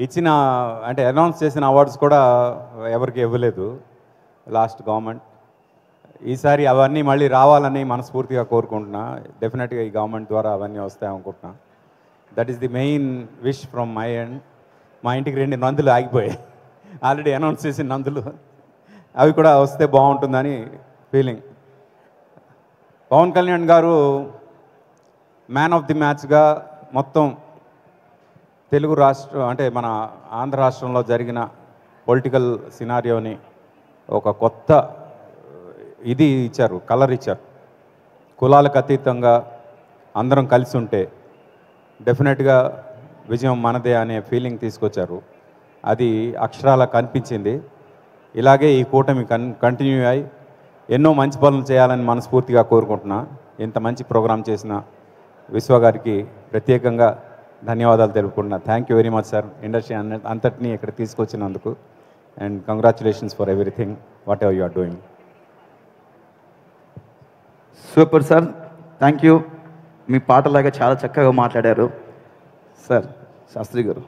ఇచ్చిన అంటే అనౌన్స్ చేసిన అవార్డ్స్ కూడా ఎవరికి ఇవ్వలేదు లాస్ట్ గవర్నమెంట్. ఈసారి అవన్నీ మళ్ళీ రావాలని మనస్ఫూర్తిగా కోరుకుంటున్నా. డెఫినెట్గా ఈ గవర్నమెంట్ ద్వారా అవన్నీ వస్తాయి అనుకుంటున్నా. That is the main wish from my end. మా ఇంటికి 2 నందులు ఆగిపోయాయి, ఆల్రెడీ అనౌన్స్ చేసిన నందులు, అవి కూడా వస్తే బాగుంటుందని ఫీలింగ్. పవన్ కళ్యాణ్ గారు మ్యాన్ ఆఫ్ ది మ్యాచ్గా మొత్తం తెలుగు రాష్ట్రం అంటే మన ఆంధ్ర రాష్ట్రంలో జరిగిన పొలిటికల్ సినారియోని ఒక కొత్త ఇది ఇచ్చారు, కలర్ ఇచ్చారు. కులాలకు అతీతంగా అందరం కలిసి ఉంటే డెఫినెట్గా విజయం మనదే అనే ఫీలింగ్ తీసుకొచ్చారు. అది అక్షరాల కనిపించింది. ఇలాగే ఈ కూటమి కంటిన్యూ అయ్యి ఎన్నో మంచి పనులు చేయాలని మనస్ఫూర్తిగా కోరుకుంటున్నా. ఇంత మంచి ప్రోగ్రాం చేసిన విశ్వ గారికి ప్రత్యేకంగా ధన్యవాదాలు తెలుపుకుంటున్నా. Thank you very much sir, industry అంతటినీ ఇక్కడ తీసుకొచ్చినందుకు. And congratulations for everything whatever you are doing. Super sir, thank you. మీ పాటలాగా చాలా చక్కగా మాట్లాడారు సార్. శాస్త్రి గారు.